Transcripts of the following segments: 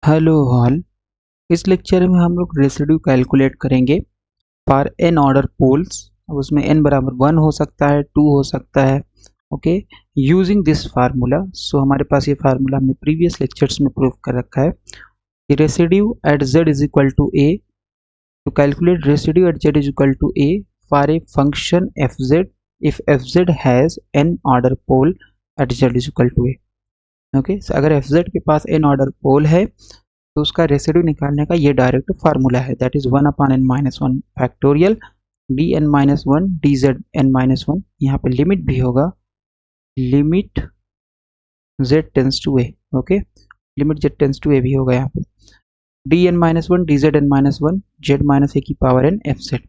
Hello all. इस lecture में हम लोग रेसिड्यू कैलकुलेट करेंगे फॉर एन ऑर्डर पोल्स। अब उसमें n बराबर 1 हो सकता है, 2 हो सकता है। Okay, using this formula. So हमारे पास ये फार्मूला हमने प्रीवियस लेक्चर्स में प्रूव कर रखा है कि residue at z is equal to a, to calculate residue at z is equal to a for a function fz if fz has n order pole at z is equal to a। Okay, अगर fz के पास n order पोल है तो उसका residue निकालने का ये direct formula है, that is 1 upon n minus one factorial D N minus one D Z N minus one. यहाँ पे लिमिट भी होगा, limit z tends to a। Okay, limit z tends to a भी होगा यहाँ पे, D N minus one D Z N minus one Z minus A की power N F Z.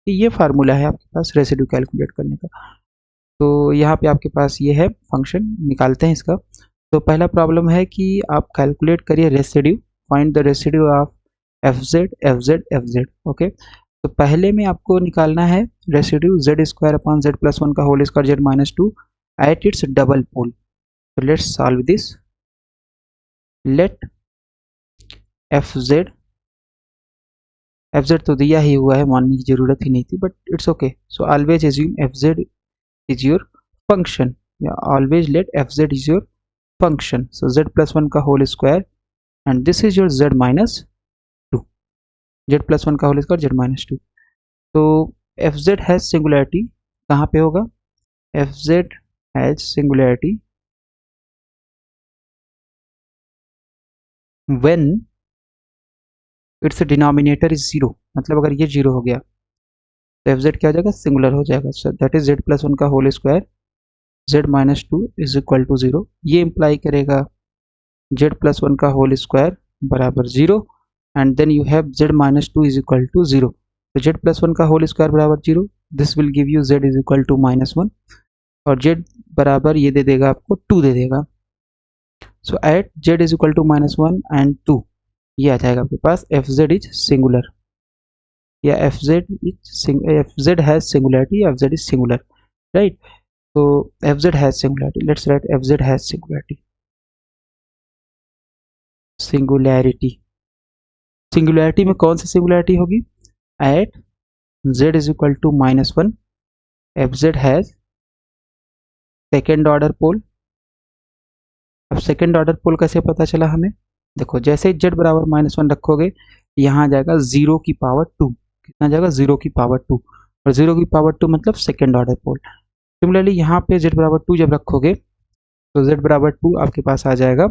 ये फार्मूला है आपके पास रेसिड्यू कैलकुलेट करने का। तो यहाँ पे आपके पास ये है फंक्शन, निकालते हैं इसका। तो पहला प्रॉब्लम है कि आप कैलकुलेट करिए residue, find the residue of F Z F Z F Z. Okay, तो पहले में आपको निकालना है residue Z square upon Z plus one का whole square Z minus two at it's double pole. तो let's solve this. Let F Z तो दिया ही हुआ है, मानने की जरूरत ही नहीं थी, but it's okay. So always assume F Z is your function, या always let F Z is your function. So z plus 1 का whole square and this is your z minus 2, z plus 1 का whole square z minus 2। तो fz has singularity कहाँ पे होगा? fz has singularity when its denominator is 0। मतलब अगर ये 0 हो गया तो fz क्या हो जाएगा? सिंगुलर हो जाएगा। so that is z plus 1 का whole square z minus 2 is equal to 0। ये इम्प्लाई करेगा z plus 1 का whole square बराबर 0 and then you have z minus 2 is equal to 0। तो z plus 1 का whole square बराबर 0, this will give you z is equal to minus 1 और z बराबर ये दे देगा आपको 2 दे देगा। so at z is equal to minus 1 and 2 ये आ जाएगा आपके पास fz is singular, या fz has singularity, fz is singular, right? so fz has singularity, let's write fz has singularity। Singularity में कौन सी सिंगुलैरिटी होगी? At z is equal to minus one F Z has second order pole. अब second order पोल कैसे पता चला हमें? देखो, जैसे z बराबर माइनस वन रखोगे यहाँ आ जाएगा 0 की पावर 2। कितना जाएगा? 0 की पावर 2, और 0 की पावर 2 मतलब सेकेंड ऑर्डर पोल। सिमिलरली यहाँ पे z बराबर 2 जब रखोगे तो z बराबर 2 आपके पास आ जाएगा,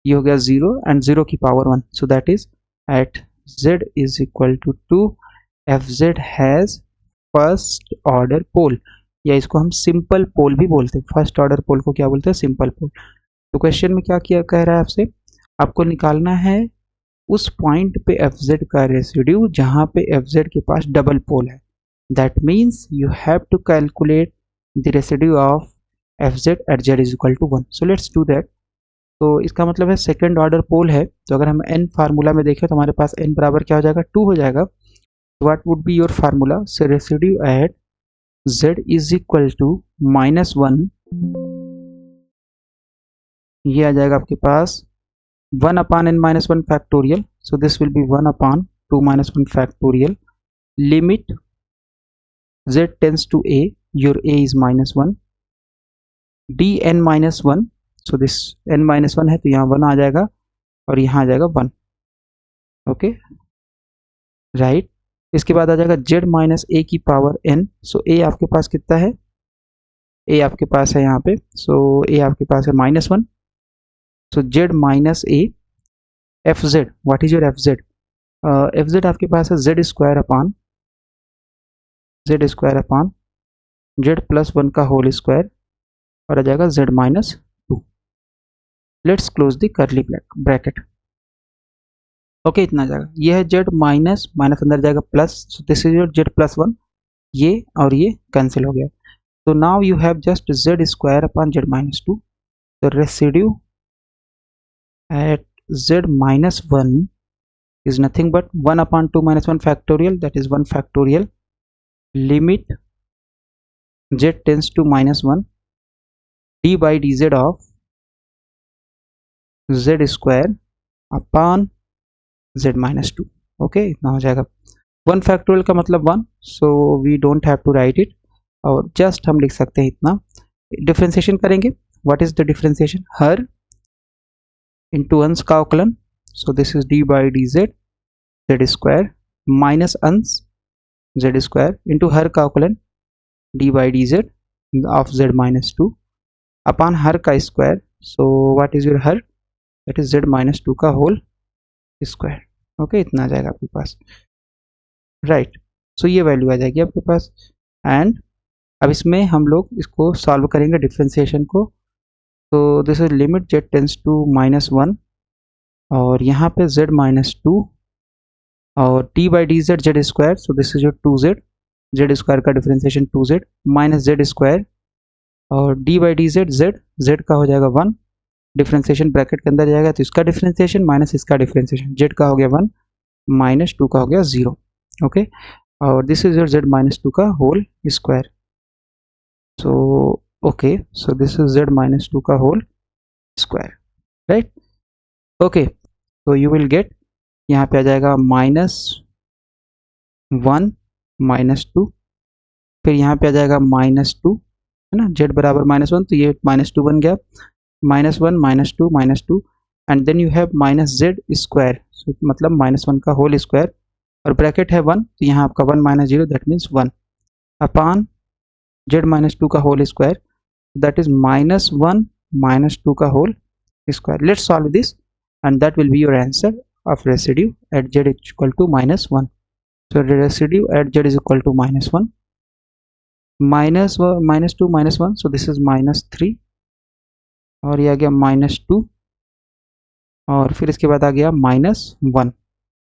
ये हो गया 0 एंड 0 की power 1। So that is at z is equal to 2 F Z has first order pole, या इसको हम सिंपल पोल भी बोलते हैं। फर्स्ट ऑर्डर पोल को क्या बोलते हैं? सिंपल पोल। तो क्वेश्चन में क्या किया कह रहा है आपसे, आपको निकालना है उस पॉइंट पे एफ जेड का रेसिड्यू जहां पे एफ जेड के पास डबल पोल है। That means you have to calculate the residue of F z at Z is equal to 1। So let's do that. तो इसका मतलब है सेकेंड ऑर्डर पोल है, तो अगर हम n फार्मूला में देखें तो हमारे पास n बराबर क्या हो जाएगा? 2 हो जाएगा। What would be your formula? So residue at z is equal to minus one, ये आ जाएगा आपके पास 1 upon n minus one factorial. सो दिस विल बी 1 अपॉन 2 माइनस वन फैक्टोरियल limit z tends to a, your a is minus one d N minus one. So this n minus one है तो यहाँ 1 आ जाएगा और यहाँ आ जाएगा 1। Okay, right. इसके बाद आ जाएगा z माइनस ए की पावर n। सो a आपके पास कितना है? a आपके पास है यहाँ पे, सो a आपके पास है minus one. So z minus A F Z, what is your F Z? F Z आपके पास है Z square upon Z plus one का होल स्क्वायर और आ जाएगा z minus 2। Let's close the curly bracket. Okay, इतना जाएगा, ये है z माइनस माइनस अंदर जाएगा plus, so this is your z plus one, ये और ये कैंसिल हो गया। तो now you have just z square upon z minus 2। तो residue at z minus 1 is nothing but 1 upon 2 minus 1 factorial, that is 1 factorial limit z tends to minus 1 d by dz of z square upon z minus 2। Okay, इतना हो जाएगा। 1 फैक्टोरियल का मतलब 1, so we don't have to write it, और just हम लिख सकते हैं इतना। डिफ्रेंसिएशन करेंगे, व्हाट इज द डिफ्रेंसिएशन, हर इंटू अंश का अवकलन, so this is d by D Z Z square minus अंश जेड स्क्वायर इंटू हर का अवकलन d by D z of z minus 2 upon हर का square, so what is your her, that is Z minus 2 का whole square. Okay, इतना आ जाएगा आपके पास, राइट। सो ये वैल्यू आ जाएगी आपके पास। एंड अब इसमें हम लोग इसको सॉल्व करेंगे डिफ्रेंसिएशन को। तो this is limit Z tends to -1 और यहाँ पे z माइनस 2 और D by D Z Z square, so this is your 2z, Z square का differentiation 2z minus Z square और D by D Z Z का हो जाएगा 1, differentiation bracket के अंदर जाएगा तो इसका डिफ्रेंसिएशन माइनस इसका डिफ्रेंसिएशन, जेड का हो गया 1 माइनस 2 का हो गया 0। ओके, और this is your z minus 2 का whole square. So okay, so this is z minus 2 का होल स्क्वायर, राइट। ओके, तो यू विल गेट, यहाँ पे आ जाएगा -1 -2, फिर यहाँ पे आ जाएगा -2, है ना, z बराबर -1 तो ये -2 बन गया, -1 -2 and then you have minus Z square, मतलब -1 का होल स्क्वायर और ब्रैकेट है 1 तो यहाँ आपका 1 minus 0 that means 1 upon z minus 2 का होल स्क्वायर दैट इज -1 -2 का whole square. Let's solve this and that will be your answer of residue at z is equal to -1. So the residue at z is equal to -1, -2 -1, so this is -3 और ये आ गया -2 और फिर इसके बाद आ गया -1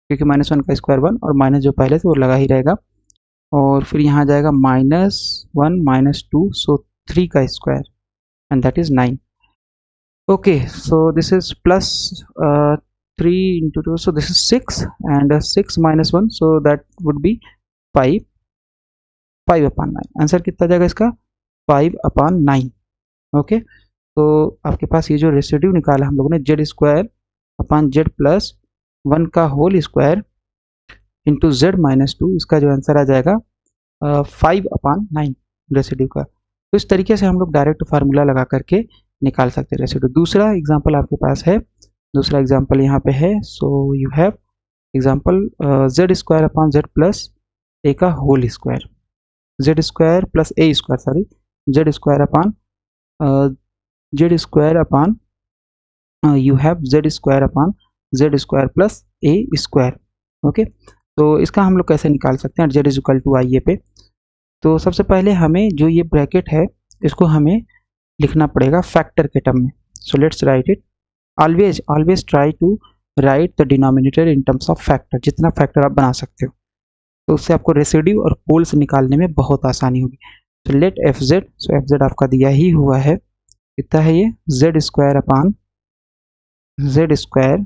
क्योंकि -1 का स्क्वायर 1 और माइनस जो पहले से वो लगा ही रहेगा और फिर यहाँ आ जाएगा -1 -2 सो 3 का square and that is 9। Okay, so this is plus 3 into 2, so this is 6 and 6 minus 1, so that would be 5 upon 9। Answer कितना जाएगा इसका 5 upon 9। ओके, तो आपके पास ये जो रेसिड्यू निकाला हम लोगों ने z square upon Z plus 1 का whole square into z minus 2, इसका जो आंसर आ जाएगा 5 अपॉन 9 रेसिड्यू का। तो इस तरीके से हम लोग डायरेक्ट फार्मूला लगा करके निकाल सकते हैं रेसिड्यू। दूसरा एग्जांपल आपके पास है, दूसरा एग्जांपल यहाँ पे है, so you have example Z square upon Z plus A का whole square, Z square plus A square, sorry Z square upon you have Z square upon Z square plus A square. Okay, तो इसका हम लोग कैसे निकाल सकते हैं Z is equal to I A पे। तो सबसे पहले हमें जो ये ब्रैकेट है इसको हमें लिखना पड़ेगा फैक्टर के टर्म में। So let's write it, always try to write the denominator in terms of factor, जितना फैक्टर आप बना सकते हो तो उससे आपको रेसिड्यू और पोल्स निकालने में बहुत आसानी होगी। तो let F Z, so F Z आपका दिया ही हुआ है, कितना है ये Z square upon Z square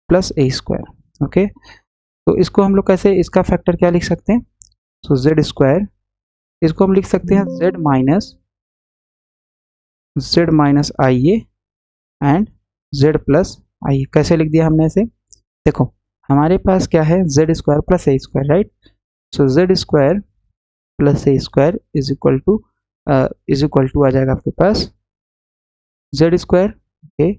plus A square. Okay, तो इसको हम लोग कैसे, इसका फैक्टर क्या लिख सकते हैं, सो जेड स्क्वायर, इसको हम लिख सकते हैं z minus I A and z plus I A. कैसे लिख दिया हमने इसे, देखो हमारे पास क्या है z square plus A square, right. So z square plus A square is equal to आ जाएगा आपके पास z स्क्वायर ओके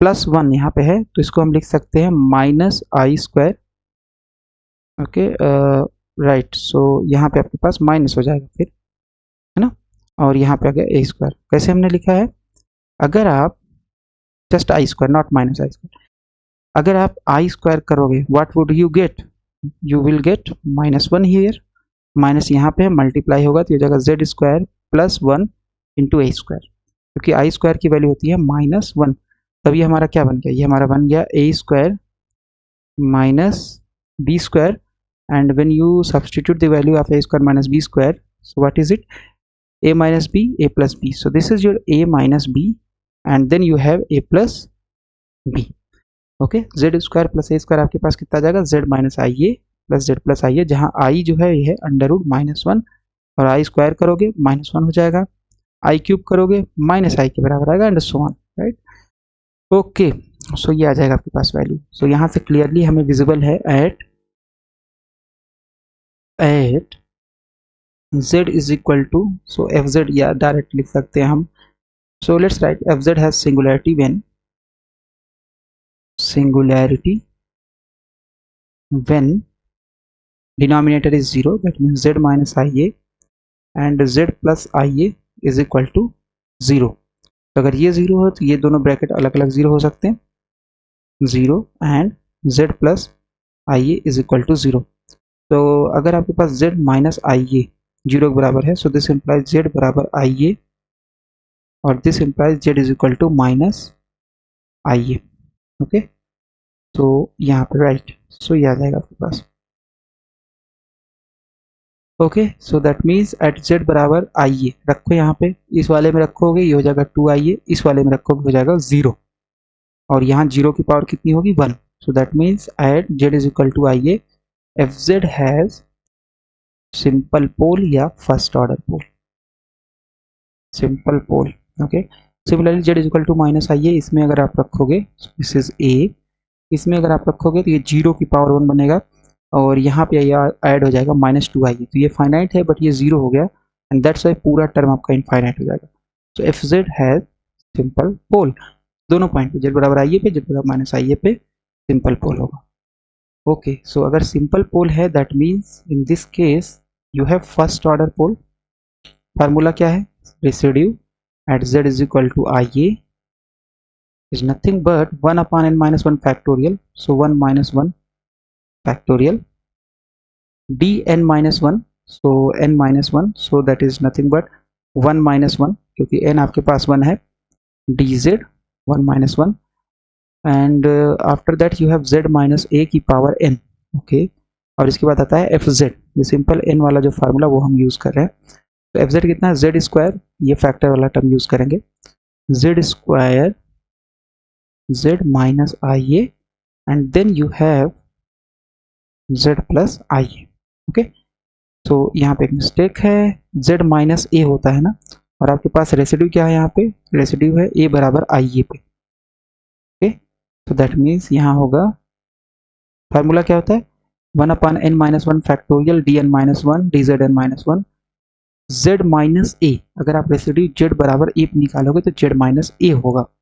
प्लस 1 यहाँ पे है तो इसको हम लिख सकते हैं माइनस आई स्क्वायर। ओके, राइट, सो यहाँ पे आपके पास माइनस हो जाएगा फिर, है ना, और यहाँ पे आ गया ए स्क्वायर। कैसे हमने लिखा है, अगर आप just I square not minus I square, अगर आप आई स्क्वायर करोगे what would you get, you will gate -1 here, minus यहाँ पे मल्टीप्लाई होगा तो ये जाएगा जेड स्क्वायर प्लस 1 इंटू ए स्क्वायर, क्योंकि आई स्क्वायर की वैल्यू होती है -1, तब ये हमारा क्या बन गया, ये हमारा बन गया A square minus B square and when you substitute the value of A square minus B square, so what is it, a minus b, a plus b, so this is your a minus b and then you have a plus b। okay, z square plus a square आपके पास कितना जाएगा z minus I A plus Z plus आई ए, जहाँ i जो है ये है √-1 और i square करोगे -1 हो जाएगा, i क्यूब करोगे -i के बराबर आएगा and so on, right. Okay, so ये आ जाएगा आपके पास वैल्यू। सो यहाँ से क्लियरली हमें विजिबल है at z is equal to, so F z या डायरेक्ट लिख सकते हैं हम। So let's write f Z has singularity when denominator is 0, that means z minus ia and z plus ia is equal to 0। तो अगर ये 0 हो तो ये दोनों ब्रैकेट अलग अलग 0 हो सकते हैं, 0 and z plus ia is equal to 0। तो अगर आपके पास z माइनस ia 0 के बराबर है, सो दिस इम्प्लाइज z बराबर ia और this implies z is equal to minus ia। Okay, तो यहाँ पे राइट, सो ये आ जाएगा आपके पास। Okay, so that means at z बराबर आइए रखो, यहाँ पे इस वाले में रखोगे ये हो जाएगा 2 आइए, इस वाले में रखोगे हो जाएगा 0 और यहाँ 0 की पावर कितनी होगी 1। So that means at z is equal to i a f Z has simple pole या first order pole, simple pole. Okay, similarly z is equal to minus i a, इसमें अगर आप रखोगे दिस इज a, इसमें अगर आप रखोगे तो ये 0 की पावर 1 बनेगा और यहाँ पे ये ऐड हो जाएगा -2 आइए, तो ये फाइनाइट है बट ये 0 हो गया एंड दैट्स वाई पूरा टर्म आपका इनफाइनाइट हो जाएगा। सो एफ जेड हैज सिंपल पोल, दोनों पॉइंट पे, जेड बराबर आइए पे, जेड बराबर माइनस आइए पे सिंपल पोल होगा। ओके, सो अगर सिंपल पोल है that means in this case you have first order pole. Formula क्या है, residue at z is equal to i a is nothing but 1 upon n minus 1 factorial, so 1 minus 1 factorial dn minus 1, so n minus 1, so that is nothing but 1 minus 1 क्योंकि n आपके पास 1 है, dz 1 minus 1 and after that you have z minus a की power n। Okay, और इसके बाद आता है एफ जेड, ये सिंपल n वाला जो फार्मूला वो हम यूज कर रहे हैं। तो एफ जेड कितना है, जेड स्क्वायर, ये फैक्टर वाला टर्म यूज करेंगे, Z square z minus ia and then you have z plus ia। Okay, तो यहाँ पे एक मिस्टेक है, z माइनस a होता है ना, और आपके पास रेसिड्यू क्या है, यहाँ पे रेसिड्यू है a बराबर ia पे। ओके, तो दैट मीन्स यहाँ होगा, फार्मूला क्या होता है 1 upon n minus 1 factorial dn minus 1 dzn minus 1 z minus a। अगर आप रेसिड्यू z बराबर a पे निकालोगे तो z माइनस a होगा,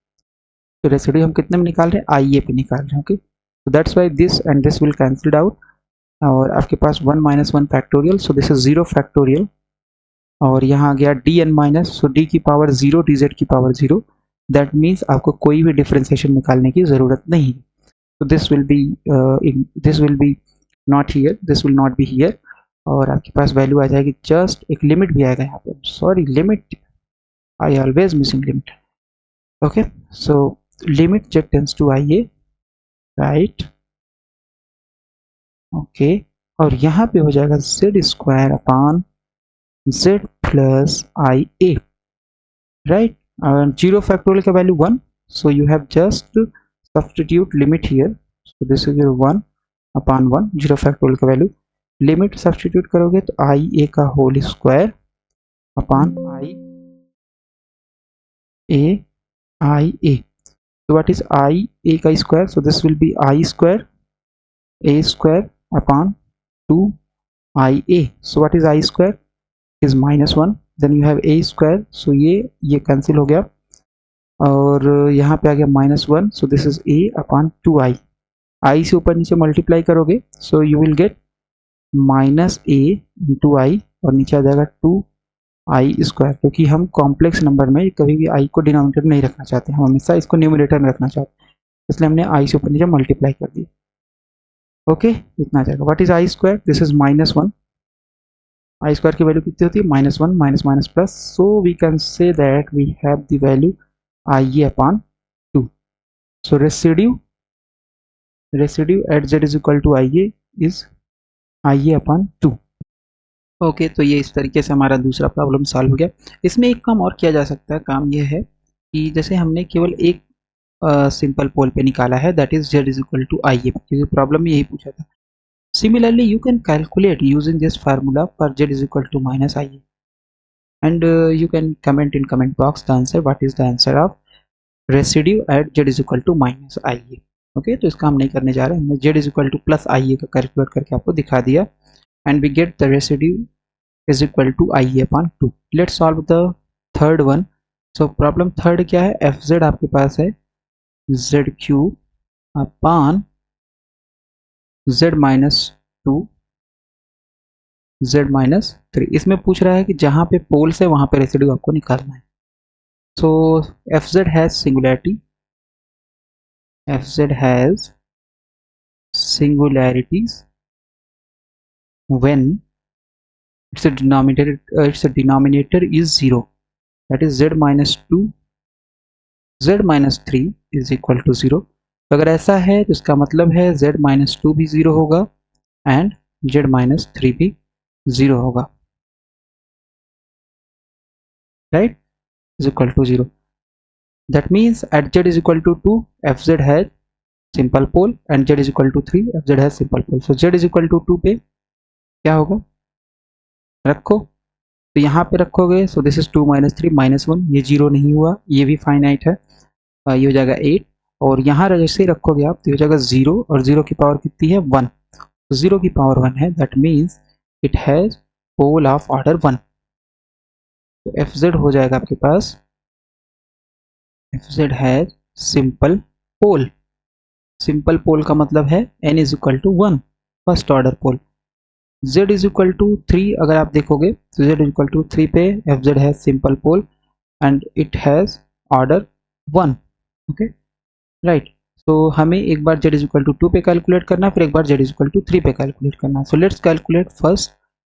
तो रेसिड्यू हम कितने में निकाल रहे हैं, आइए पे निकाल रहे हैं। ओके, तो that's why this and this will cancelled out और आपके पास 1 माइनस 1 फैक्टोरियल, सो दिस इज 0 फैक्टोरियल और यहाँ आ गया डी एन माइनस, सो डी की पावर 0 डी जेड की पावर 0, दैट मीन्स आपको कोई भी डिफ्रेंसिएशन निकालने की ज़रूरत नहीं। तो दिस विल B not here, this will not be here और आपके पास वैल्यू आ जाएगी, जस्ट एक लिमिट भी आएगा यहाँ पे, sorry limit, I always missing limit. Okay, so limit z tends to ia, right. Okay, और यहाँ पे हो जाएगा z square upon z plus I A, right. 0 factorial का value 1, so you have just substitute limit here, so this is 1 upon 1, 0 factorial का value, limit substitute करोगे तो I ए का whole square upon I A. So what is I a का square? So this will be I square a square upon 2 I a. So what is I square? Is -1. Then you have a square. So ये cancel हो गया और यहाँ पे आ गया -1. So this is a upon 2i. I से ऊपर नीचे मल्टीप्लाई करोगे so you will get -a into i और नीचे आ जाएगा 2i स्क्वायर, क्योंकि हम कॉम्प्लेक्स नंबर में कभी भी i को डिनोमिनेटर में नहीं रखना चाहते, हम हमेशा इसको न्यूमरेटर में रखना चाहते हैं, इसलिए हमने i से ऊपर नीचे मल्टीप्लाई कर दिया। ओके, इतना आ जाएगा। What is i square? This is -1, i square की वैल्यू कितनी होती है, -1 minus minus plus, so we can say that we have the value i upon 2। So residue at z is equal to i is i upon 2। Okay, तो ये इस तरीके से हमारा दूसरा प्रॉब्लम सॉल्व हो गया। इसमें एक काम और किया जा सकता है, काम ये है कि जैसे हमने केवल एक सिंपल पोल पे निकाला है, that is z is equal to I A, क्योंकि प्रॉब्लम में यही पूछा था। Similarly you can calculate using this formula for z is equal to minus I A and you can comment in comment box the answer, what is the answer of residue at Z is equal to minus I A. Okay, तो इसका हम नहीं करने जा रहे हैं, हमने Z is equal two plus आई ए का कैलकुलेट करके आपको दिखा दिया and we get the residue is equal to I upon 2. Let's solve the third one. So problem third क्या है, fz आपके पास है zq upon z minus 2 z minus 3। इसमें पूछ रहा है कि जहाँ पे पोल्स है वहाँ पे रेसिड्यू आपको निकालना है। So fz has singularity, fz has singularities when its denominator is 0, that is z minus 2 z minus 3 is equal to 0। तो अगर ऐसा है तो इसका मतलब है z minus 2 भी 0 होगा एंड z minus 3 भी 0 होगा, right, is equal to 0। that means at z is equal to 2 fz has simple pole and z is equal to 3 fz has simple pole। so z is equal to 2 पे क्या होगा, रखो, तो यहाँ पे रखोगे, सो दिस इज 2 minus 3 minus 1, ये 0 नहीं हुआ, ये भी फाइनाइट है, ये हो जाएगा 8, और यहाँ जैसे ही रखोगे आप तो हो जाएगा 0, और 0 की पावर कितनी है 1, तो 0 की पावर 1 है, that means it has pole of order 1। तो fz हो जाएगा आपके पास, fz has simple pole. Simple pole का मतलब है n is equal to 1, first order pole. z is equal to 3 अगर आप देखोगे तो z इज इक्वल टू 3 पे fz has simple pole and it has order 1। Okay, right. तो हमें एक बार z इज इक्वल टू 2 पे कैलकुलेट करना है, फिर एक बार z इज इक्वल टू 3 पे कैलकुलेट करना है। So let's calculate first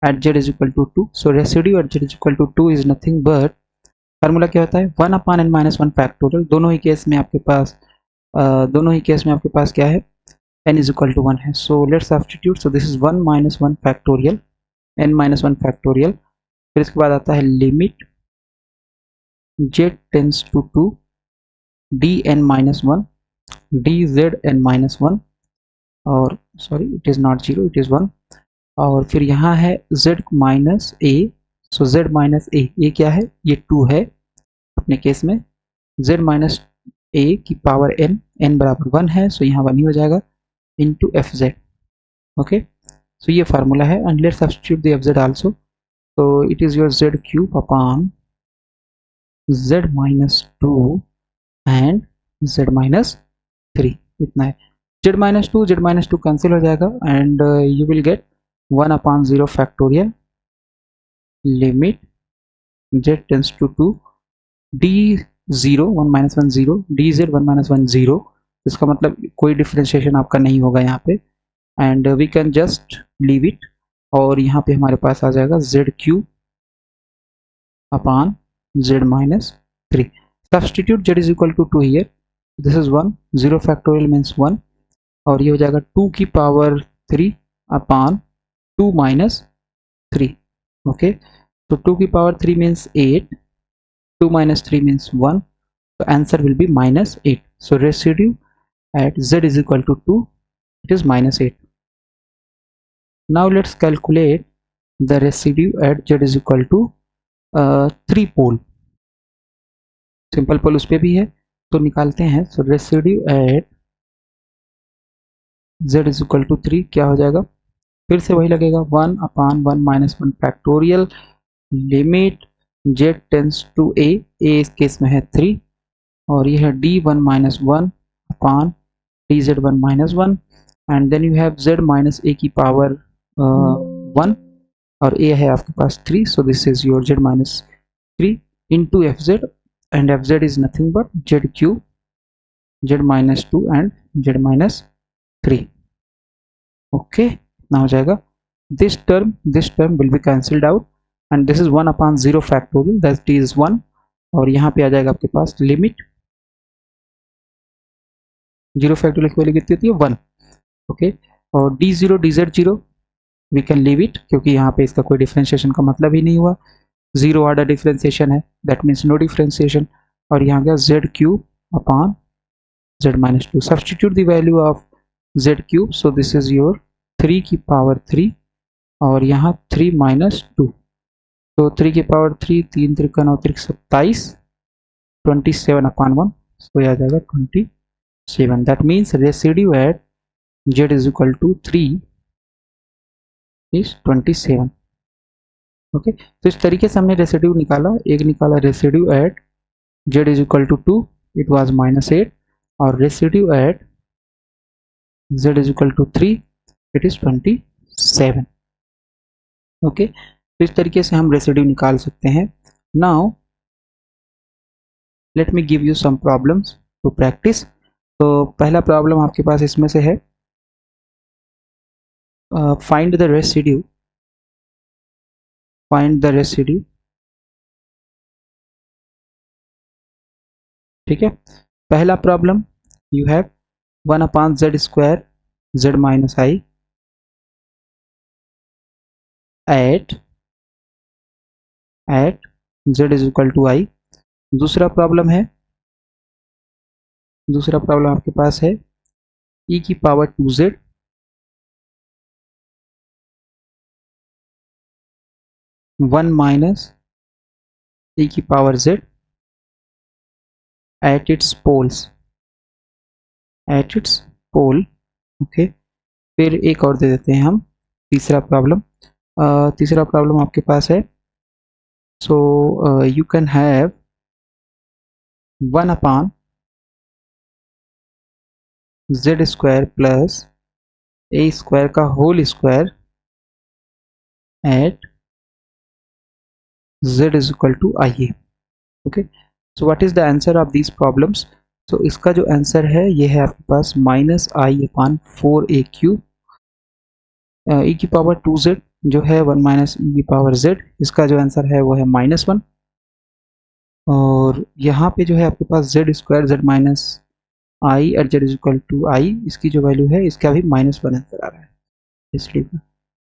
at z is equal to 2। So residue at z is equal to 2 is nothing but, formula क्या होता है 1 अपॉन n माइनस 1 फैक्टोरियल। दोनों ही केस में आपके पास क्या है, n is equal to 1 है। so let's substitute, so this is 1 minus 1 factorial, n minus 1 factorial, फिर इसके बाद आता है limit z tends to 2 dn minus 1 dzn minus 1, और sorry it is not 0 it is 1, और फिर यहाँ है z minus a, so z minus a, ये क्या है, ये 2 है अपने केस में, z minus a की पावर n बराबर 1 है, so यहाँ 1 ही हो जाएगा into fz। okay, so ये फार्मूला है and let's substitute the fz also, so it is your z cube upon z minus 2 and z minus 3, इतना है। z minus 2 कैंसिल हो जाएगा and you will get 1 upon 0 factorial limit z tends to 2 d0 1 minus 1 0 dz 1 minus 1 0, इसका मतलब कोई differentiation आपका नहीं होगा यहाँ पे and we can just leave it, और यहाँ पे हमारे पास आ जाएगा z cube upon z minus 3। Substitute z is equal to 2 here, this is 1, 0 factorial means 1, और ये हो जाएगा 2 की पावर 3 अपॉन 2 माइनस 3। ओके, तो 2 की power 3 means 8, 2 minus 3 means 1, so answer will be minus 8। so residue at z is equal to 2, it is minus 8। now let's calculate the residue at z is equal to 3 pole। Simple पोल उस पर भी है तो निकालते हैं। so residue at z is equal to 3 क्या हो जाएगा, फिर से वही लगेगा 1 upon 1 minus 1 factorial limit z tends to a इस केस में है 3, और ये है d1 minus 1 upon dz1 minus 1, and then you have z minus a की पावर 1, और a है आपके पास 3, so this is your z minus 3 into fz, and fz is nothing but z cube, z minus 2 and z minus 3। okay, ना हो जाएगा, this term will be cancelled out and this is 1 upon 0 factorial, that is 1, और यहाँ पे आ जाएगा आपके पास limit 0 factorial की value कितनी होती है 1। ओके, और d0 dz0 we can leave it, क्योंकि यहाँ पे इसका कोई डिफरेंशिएशन का मतलब ही नहीं हुआ, 0 ऑर्डर डिफरेंशिएशन है, दैट मीन्स नो डिफरेंशिएशन, और यहाँ गया z cube upon z minus 2। Substitute the value of z cube, so this is your 3 की पावर 3, और यहाँ 3 माइनस 2, तो 3 की पावर 3, 3 3 9 27, 27 अपॉन 1, तो यह आ जाएगा 27. That means residue at z is equal to 3 is 27. Okay, तो इस तरीके से हमने रेसिड्यू निकाला. एक निकाला residue at z is equal to 2, it was -8, और residue at z is equal to 3, it is 27. Okay, तो इस तरीके से हम रेसिड्यू निकाल सकते हैं. Now let me give you some problems to practice. तो पहला प्रॉब्लम आपके पास इसमें से है, फाइंड द रेसिड्यू. ठीक है, पहला problem you have 1/z square z minus i at z is equal to i. दूसरा प्रॉब्लम आपके पास है e की पावर 2z 1 माइनस e की power z at its pole. Okay, फिर एक और दे देते हैं हम, तीसरा प्रॉब्लम आपके पास है. So you can have 1/z square plus a square का whole square at z is equal to i. Okay, so what is the answer of these problems. तो इसका जो आंसर है ये है आपके पास -i/4a³ e की पावर 2z जो है 1 माइनस e की पावर z. इसका जो आंसर है वो है -1. और यहाँ पे जो है आपके पास z square z minus i at z is equal to i, इसकी जो वैल्यू है इसका भी -1 आंसर आ रहा है, इसलिए